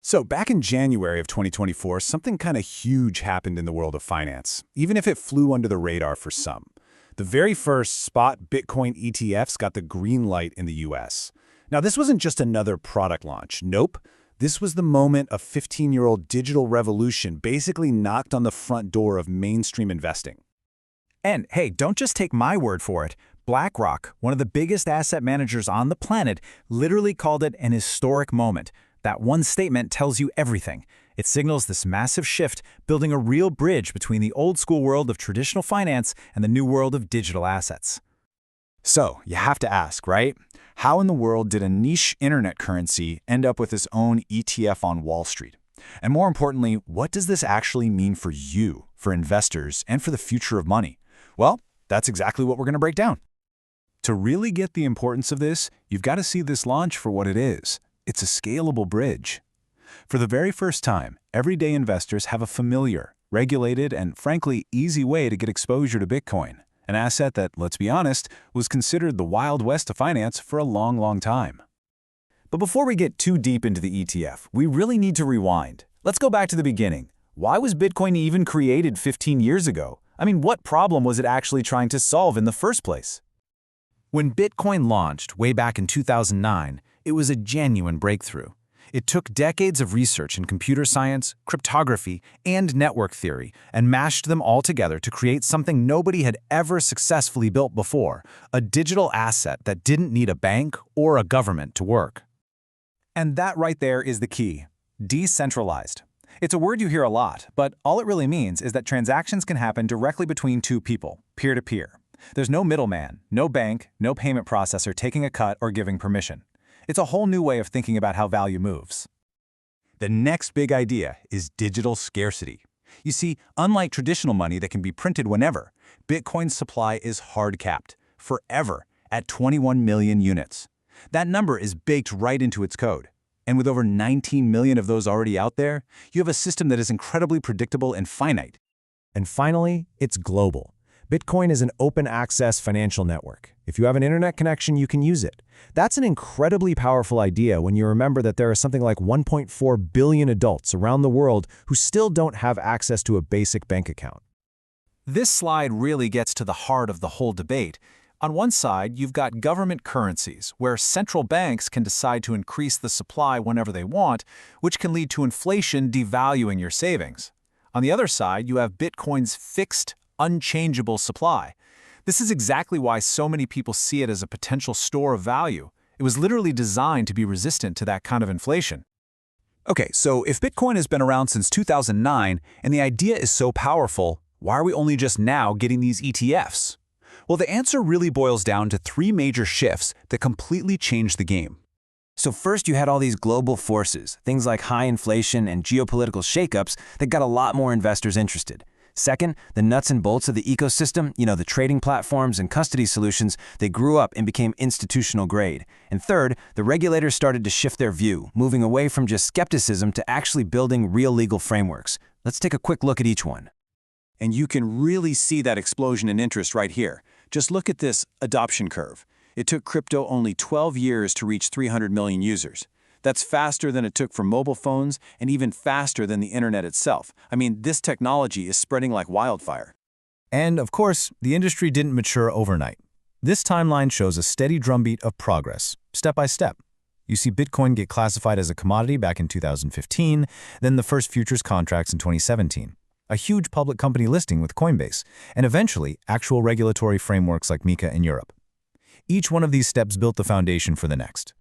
So back in January of 2024, something kind of huge happened in the world of finance, even if it flew under the radar for some. The very first spot Bitcoin ETFs got the green light in the US. Now, this wasn't just another product launch. Nope. This was the moment a 15-year-old digital revolution basically knocked on the front door of mainstream investing. And hey, don't just take my word for it. BlackRock, one of the biggest asset managers on the planet, literally called it an historic moment. That one statement tells you everything. It signals this massive shift, building a real bridge between the old-school world of traditional finance and the new world of digital assets. So, you have to ask, right? How in the world did a niche internet currency end up with its own ETF on Wall Street? And more importantly, what does this actually mean for you, for investors, and for the future of money? Well, that's exactly what we're going to break down. To really get the importance of this, you've got to see this launch for what it is. It's a scalable bridge. For the very first time, everyday investors have a familiar, regulated, and frankly, easy way to get exposure to Bitcoin, an asset that, let's be honest, was considered the Wild West of finance for a long, long time. But before we get too deep into the ETF, we really need to rewind. Let's go back to the beginning. Why was Bitcoin even created 15 years ago? I mean, what problem was it actually trying to solve in the first place? When Bitcoin launched way back in 2009, it was a genuine breakthrough. It took decades of research in computer science, cryptography, and network theory and mashed them all together to create something nobody had ever successfully built before, a digital asset that didn't need a bank or a government to work. And that right there is the key: decentralized. It's a word you hear a lot, but all it really means is that transactions can happen directly between two people, peer-to-peer. There's no middleman, no bank, no payment processor taking a cut or giving permission. It's a whole new way of thinking about how value moves. The next big idea is digital scarcity. You see, unlike traditional money that can be printed whenever, Bitcoin's supply is hard-capped, forever, at 21 million units. That number is baked right into its code. And with over 19 million of those already out there, you have a system that is incredibly predictable and finite. And finally, it's global. Bitcoin is an open-access financial network. If you have an internet connection, you can use it. That's an incredibly powerful idea when you remember that there are something like 1.4 billion adults around the world who still don't have access to a basic bank account. This slide really gets to the heart of the whole debate. On one side, you've got government currencies, where central banks can decide to increase the supply whenever they want, which can lead to inflation devaluing your savings. On the other side, you have Bitcoin's fixed, unchangeable supply. This is exactly why so many people see it as a potential store of value. It was literally designed to be resistant to that kind of inflation. Okay, so if Bitcoin has been around since 2009 and the idea is so powerful, why are we only just now getting these ETFs? Well, the answer really boils down to three major shifts that completely changed the game. So first you had all these global forces, things like high inflation and geopolitical shakeups that got a lot more investors interested. Second, the nuts and bolts of the ecosystem, the trading platforms and custody solutions, they grew up and became institutional grade. And third, the regulators started to shift their view, moving away from just skepticism to actually building real legal frameworks. Let's take a quick look at each one. And you can really see that explosion in interest right here. Just look at this adoption curve. It took crypto only 12 years to reach 300 million users. That's faster than it took for mobile phones and even faster than the internet itself. I mean, this technology is spreading like wildfire. And of course, the industry didn't mature overnight. This timeline shows a steady drumbeat of progress, step by step. You see Bitcoin get classified as a commodity back in 2015, then the first futures contracts in 2017, a huge public company listing with Coinbase, and eventually actual regulatory frameworks like MiCA in Europe. Each one of these steps built the foundation for the next.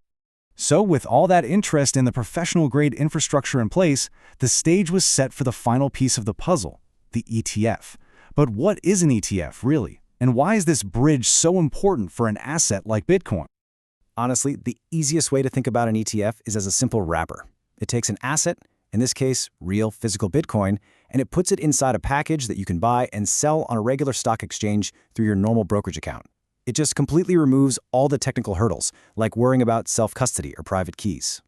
So with all that interest in the professional-grade infrastructure in place, the stage was set for the final piece of the puzzle, the ETF. But what is an ETF, really? And why is this bridge so important for an asset like Bitcoin? Honestly, the easiest way to think about an ETF is as a simple wrapper. It takes an asset, in this case, real physical Bitcoin, and it puts it inside a package that you can buy and sell on a regular stock exchange through your normal brokerage account. It just completely removes all the technical hurdles, like worrying about self-custody or private keys.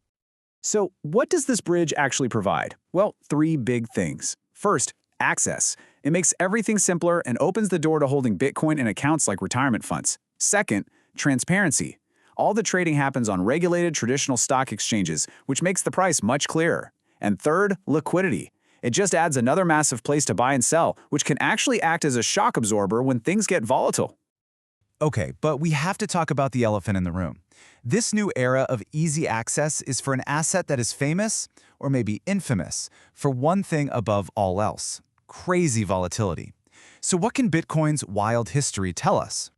So what does this bridge actually provide? Well, three big things. First, access. It makes everything simpler and opens the door to holding Bitcoin in accounts like retirement funds. Second, transparency. All the trading happens on regulated traditional stock exchanges, which makes the price much clearer. And third, liquidity. It just adds another massive place to buy and sell, which can actually act as a shock absorber when things get volatile. Okay, but we have to talk about the elephant in the room. This new era of easy access is for an asset that is famous, or maybe infamous, for one thing above all else: crazy volatility. So what can Bitcoin's wild history tell us?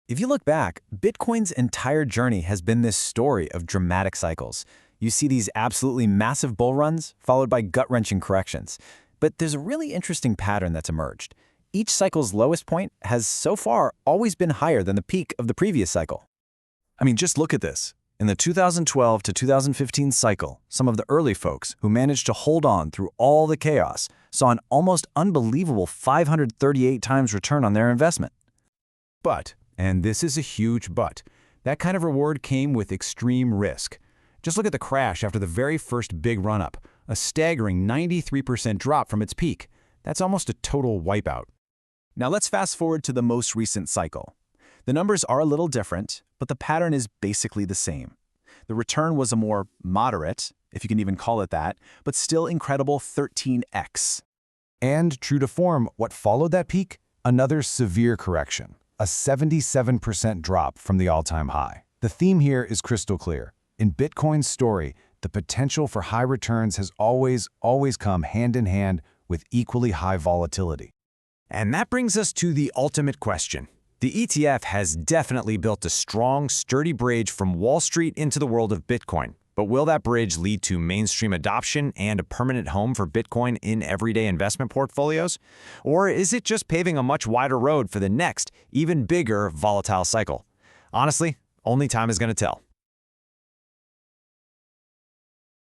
If you look back, Bitcoin's entire journey has been this story of dramatic cycles. You see these absolutely massive bull runs, followed by gut-wrenching corrections. But there's a really interesting pattern that's emerged. Each cycle's lowest point has so far always been higher than the peak of the previous cycle. I mean, just look at this. In the 2012 to 2015 cycle, some of the early folks who managed to hold on through all the chaos saw an almost unbelievable 538 times return on their investment. But, and this is a huge but, that kind of reward came with extreme risk. Just look at the crash after the very first big run-up, a staggering 93% drop from its peak. That's almost a total wipeout. Now let's fast forward to the most recent cycle. The numbers are a little different, but the pattern is basically the same. The return was a more moderate, if you can even call it that, but still incredible 13x. And true to form, what followed that peak? Another severe correction, a 77% drop from the all-time high. The theme here is crystal clear. In Bitcoin's story, the potential for high returns has always come hand in hand with equally high volatility. And that brings us to the ultimate question. The ETF has definitely built a strong, sturdy bridge from Wall Street into the world of Bitcoin. But will that bridge lead to mainstream adoption and a permanent home for Bitcoin in everyday investment portfolios? Or is it just paving a much wider road for the next, even bigger volatile cycle? Honestly, only time is going to tell.